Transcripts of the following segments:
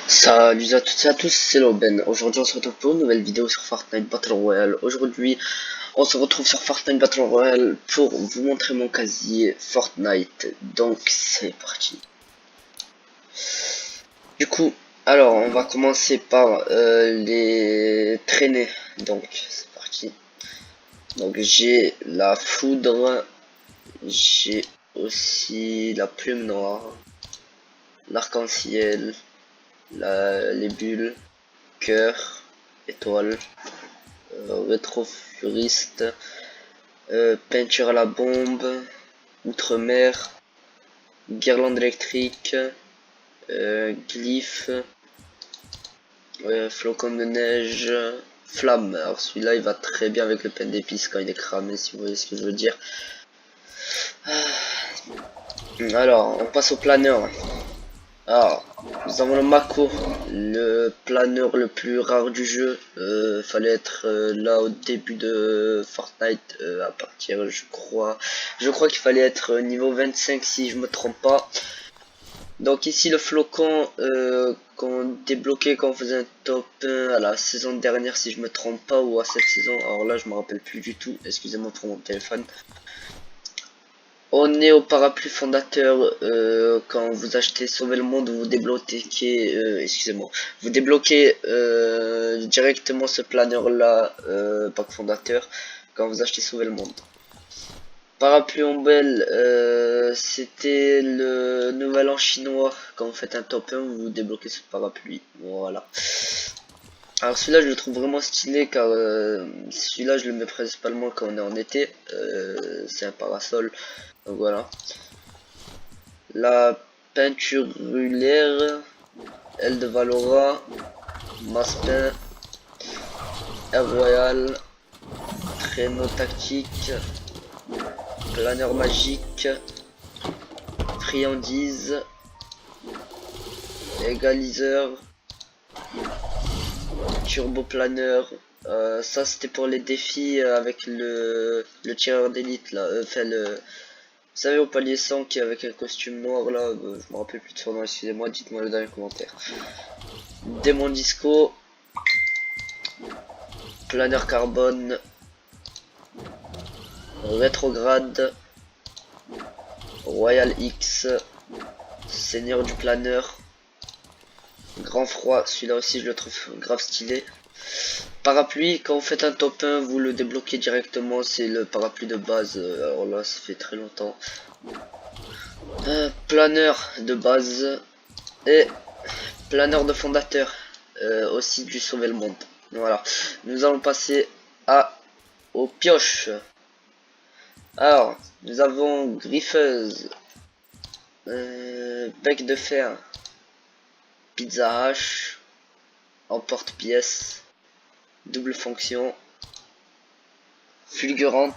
Salut à toutes et à tous, c'est Loben. Aujourd'hui on se retrouve pour une nouvelle vidéo sur Fortnite Battle Royale. Aujourd'hui on se retrouve sur Fortnite Battle Royale pour vous montrer mon casier Fortnite. Donc c'est parti. Du coup, alors on va commencer par les traînées. Donc c'est parti. Donc j'ai la foudre, j'ai aussi la plume noire, l'arc-en-ciel, les bulles, cœur, étoile, rétrofuriste, peinture à la bombe, outre-mer, guirlande électrique, glyphe, flocon de neige, flamme. Alors celui-là il va très bien avec le pain d'épices quand il est cramé, si vous voyez ce que je veux dire. Alors on passe au planeur. Alors, nous avons le Mako, le planeur le plus rare du jeu. Fallait être là au début de Fortnite, à partir, je crois qu'il fallait être niveau 25 si je me trompe pas. Donc ici le flocon qu'on débloquait quand on faisait un top 1 à la saison dernière si je me trompe pas, ou à cette saison. Alors là je me rappelle plus du tout, excusez-moi pour mon téléphone. On est au parapluie fondateur. Quand vous achetez Sauver le Monde, vous débloquez, excusez-moi, vous débloquez directement ce planeur là, pack fondateur, quand vous achetez Sauver le Monde. Parapluie Ombel, c'était le nouvel an chinois. Quand vous faites un top 1, vous débloquez ce parapluie. Voilà. Alors celui-là je le trouve vraiment stylé car celui-là je le mets principalement quand on est en été. C'est un parasol. Donc voilà. La peinture rulaire, aile de Valora, Maspin, Air Royal, traîneau tactique, planeur magique, friandise, égaliseur, turbo planeur. Ça c'était pour les défis avec le tireur d'élite là. Enfin vous savez au palier 100 qui est avec un costume noir là, je me rappelle plus de son nom, excusez-moi, dites-moi le dernier commentaire. Démon disco, planeur carbone, rétrograde, Royal X, Seigneur du planeur, grand froid, celui-là aussi je le trouve grave stylé. Parapluie, quand vous faites un top 1, vous le débloquez directement, c'est le parapluie de base, alors là ça fait très longtemps. Planeur de base et planeur de fondateur, aussi du Sauver le Monde. Voilà, nous allons passer aux pioches. Alors, nous avons griffeuse, bec de fer, pizza hache, emporte-pièce, double fonction, fulgurante,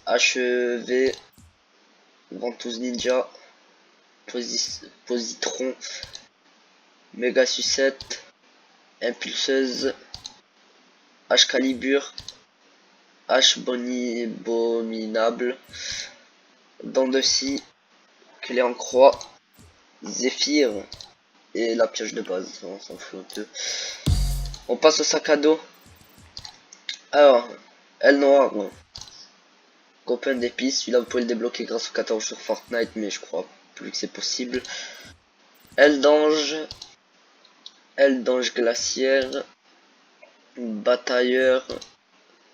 HEV, ventouse ninja, positron, méga sucette, impulseuse, H calibre, H abominable, dents de scie, clé en croix, zéphyr et la pioche de base, on s'en fout un peu. On passe au sac à dos. Alors, aile noire, copain d'épices, celui-là vous pouvez le débloquer grâce au 14 sur Fortnite, mais je crois plus que c'est possible. Aile d'ange glaciaire, batailleur,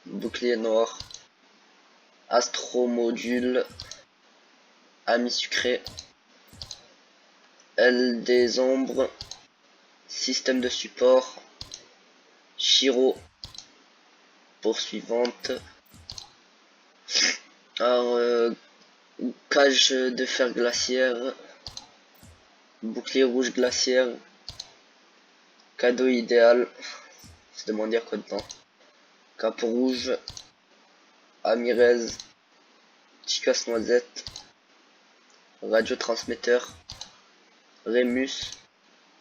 bouclier noir, astromodule, ami sucré, aile des ombres, système de support, Chiro, poursuivante. Alors, cage de fer glaciaire, bouclier rouge glaciaire, cadeau idéal, c'est de m'en dire quoi dedans, capot rouge, amirez, petit casse-noisette, radiotransmetteur, Rémus,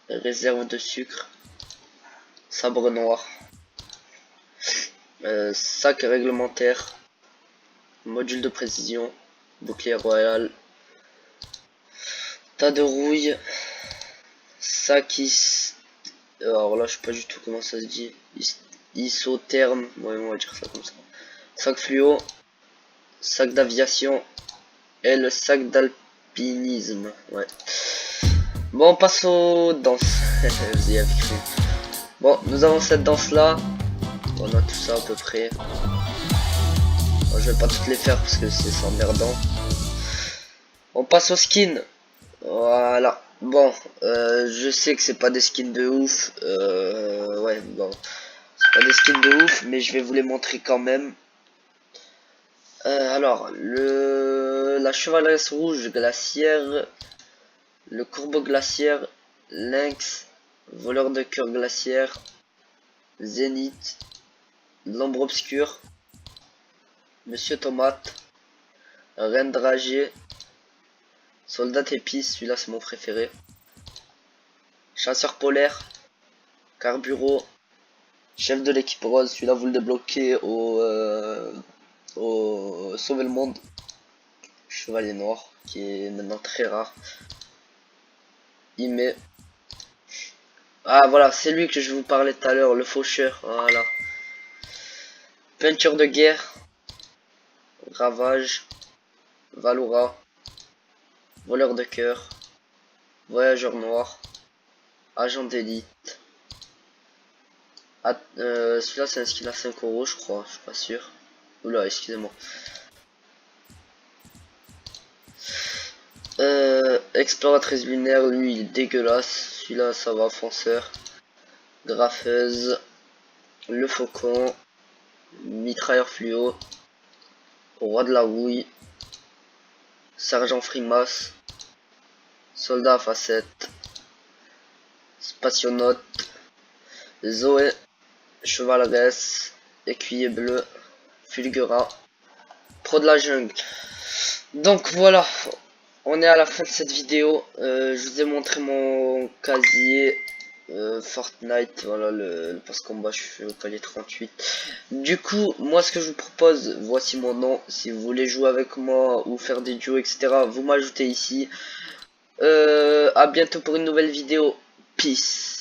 réserve de sucre, sabre noir, sac réglementaire, module de précision, bouclier royal, tas de rouille, Sakis. Alors là, je sais pas du tout comment ça se dit. Isotherme. Ouais, on va dire ça comme ça. Sac fluo. Sac d'aviation. Et le sac d'alpinisme. Ouais. Bon, on passe aux danses. Vous y avez cru. Bon, nous avons cette danse là. On a tout ça à peu près. Bon, je vais pas toutes les faire parce que c'est emmerdant. On passe aux skins. Voilà. Bon, je sais que c'est pas des skins de ouf. Ouais, bon. C'est pas des skins de ouf, mais je vais vous les montrer quand même. Alors, la chevaleresse rouge glaciaire, le corbeau glaciaire, lynx, voleur de cœur glaciaire, zénith, l'ombre obscure, monsieur tomate, reine dragée, soldat épice, celui-là c'est mon préféré, chasseur polaire, carburo, chef de l'équipe rose, celui-là vous le débloquez au sauver le monde, chevalier noir qui est maintenant très rare. Il met, ah voilà, c'est lui que je vous parlais tout à l'heure, le faucheur, voilà. Peinture de guerre, ravage, Valora, voleur de cœur, voyageur noir, agent d'élite. Celui-là c'est un skin à 5 € je crois, je suis pas sûr. Oula, excusez-moi. Exploratrice lunaire, lui il est dégueulasse. Celui-là ça va, fonceur. Graffeuse, le faucon, mitrailleur fluo, roi de la houille, sergent frimas, soldat à facettes, spationaute, Zoé, chevaleresse, écuyer bleu, fulgura, pro de la jungle. Donc voilà, on est à la fin de cette vidéo. Je vous ai montré mon casier Fortnite, voilà le passe-combat, je suis au palier 38. Du coup, moi ce que je vous propose, voici mon nom. Si vous voulez jouer avec moi ou faire des duos, etc., vous m'ajoutez ici. À bientôt pour une nouvelle vidéo. Peace.